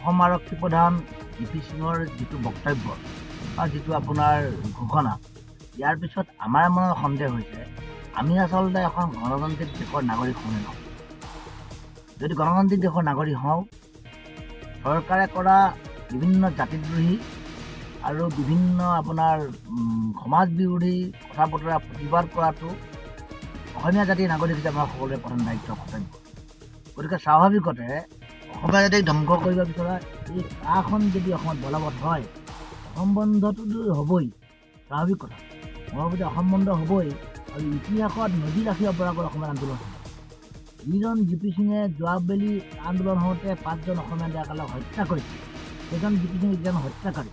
অসম আৰক্ষী প্ৰধান জি.পি. সিঙৰ যিটো বক্তব্য আৰু যিটো আপোনাৰ ঘোষণা, ইয়াৰ পিছত আমাৰ মনত সন্দেহ হৈছে আমি আচলতে এখন গণতান্ত্ৰিক দেশৰ নাগৰিক হওঁ নে নহয়। যদি গণতান্ত্ৰিক দেশৰ নাগৰিক হওঁ, চৰকাৰে কৰা বিভিন্ন জাতিদ্ৰোহী আৰু বিভিন্ন আপোনাৰ সমাজ বিৰোধী কথা বতৰা প্ৰতিবাদ কৰাটো অসমীয়া জাতিৰ নাগৰিক হিচাপে আমাৰ সকলোৰে প্ৰধান দায়িত্ব কৰ্তব্য। গতিকে স্বাভাৱিকতে অসমীয়া জাতিক ধ্বংস কৰিব বিচৰা এই কাখন যদি অসমত বলবৎ হয়, অসম বন্ধটোতো হ'বই, স্বাভাৱিক কথা। মই ভাবোঁ যে অসম বন্ধ হ'বই, আৰু ইতিহাসত নদী ৰাখিব পৰাকৈ অসমীয়া আন্দোলন হ'ব। যিজন জি.পি. সিঙে যোৱাবেলি আন্দোলন হওঁতে 5জন অসমীয়া ডেকালক হত্যা কৰিছিল, সেইজন জি.পি. সিং এজন হত্যাকাৰী,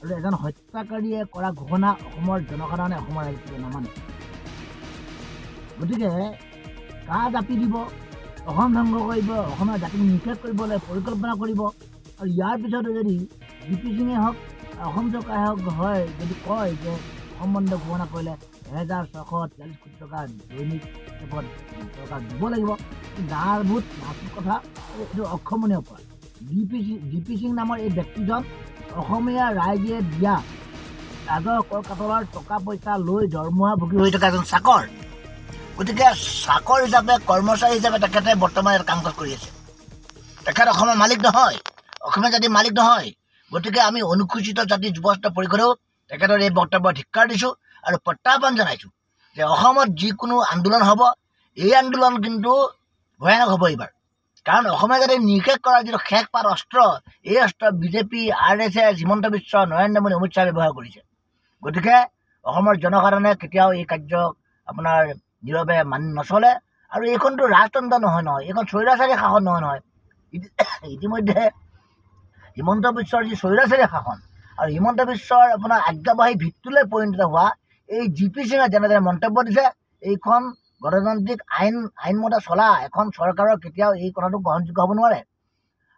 আৰু এজন হত্যাকাৰীয়ে কৰা ঘোষণা অসমৰ জনসাধাৰণে অসমৰ ৰাইজে নামানে। গতিকে কা জাপি দিব, অসম ধ্বংস কৰিব, অসমীয়া জাতিক নিষেধ কৰিবলৈ পৰিকল্পনা কৰিব, আৰু ইয়াৰ পিছতো যদি জি.পি. সিঙে হওক অসম চৰকাৰে হওক হয় যদি কয় যে অসম বন্ধ ঘোষণা কৰিলে 1643 কোটি টকা দৈনিক হিচাপত চৰকাৰ দিব লাগিব, গাৰ ভূত মাছুৰ কথা, এইটো অক্ষমণীয় অপৰাধ। জি.পি. সিং নামৰ এই ব্যক্তিজন অসমীয়া ৰাইজে দিয়া ৰাজহ কৰ কাটলৰ টকা পইচা লৈ দৰমহা ভোগী হৈ থকা এজন চাকৰ। গতিকে চাকৰ হিচাপে, কৰ্মচাৰী হিচাপে তেখেতে বৰ্তমান কাম কাজ কৰি আছে। তেখেত অসমৰ মালিক নহয়, অসমীয়া জাতিৰ মালিক নহয়। গতিকে আমি অনুসূচিত জাতি যুৱ পৰিষদেও তেখেতৰ এই বক্তব্য ধিক্কাৰ দিছোঁ আৰু প্ৰত্যাহ্বান জনাইছোঁ যে অসমত যিকোনো আন্দোলন হ'ব, এই আন্দোলন কিন্তু ভয়ানক হ'ব এইবাৰ। কাৰণ অসমীয়া জাতিক নিষেধ কৰাৰ যিটো শেষপাত অস্ত্ৰ, এই অস্ত্ৰ বিজেপি, RSS, হিমন্ত বিশ্ব, নৰেন্দ্ৰ মোদী, অমিত শ্বাহে ব্যৱহাৰ কৰিছে। গতিকে অসমৰ জনসাধাৰণে কেতিয়াও এই কাৰ্য আপোনাৰ নীৰৱে মানি নচলে। আৰু এইখনতো ৰাজতন্ত্ৰ নহয়, এইখন স্বৈৰাচাৰী শাসন নহয়। ইতিমধ্যে হিমন্ত বিশ্বৰ যি স্বৈৰাচাৰী শাসন আৰু হিমন্ত বিশ্বৰ আপোনাৰ আজ্ঞাবাহী ভিত্তিলৈ পৰিণত হোৱা এই জি.পি. সিঙে যেনেদৰে মন্তব্য দিছে, এইখন গণতান্ত্ৰিক আইনমতে চলা এখন চৰকাৰৰ কেতিয়াও এই কথাটো গ্ৰহণযোগ্য হ'ব নোৱাৰে।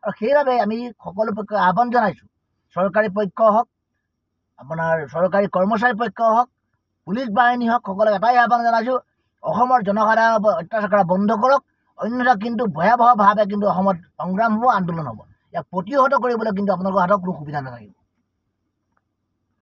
আৰু সেইবাবে আমি সকলো পক্ষক আহ্বান জনাইছোঁ, চৰকাৰী পক্ষ হওক, আপোনাৰ চৰকাৰী কৰ্মচাৰী পক্ষ হওক, পুলিচ বাহিনী হওক, সকলোকে এটাই আহ্বান জনাইছোঁ, অসমৰ জনসাধাৰণৰ ওপৰত অত্যাচাৰ কৰা বন্ধ কৰক, অন্যথা কিন্তু ভয়াৱহভাৱে কিন্তু অসমত সংগ্ৰাম হ'ব, আন্দোলন হ'ব। ইয়াক প্ৰতিহত কৰিবলৈ কিন্তু আপোনালোকৰ হাতত কোনো সুবিধা নাথাকিব।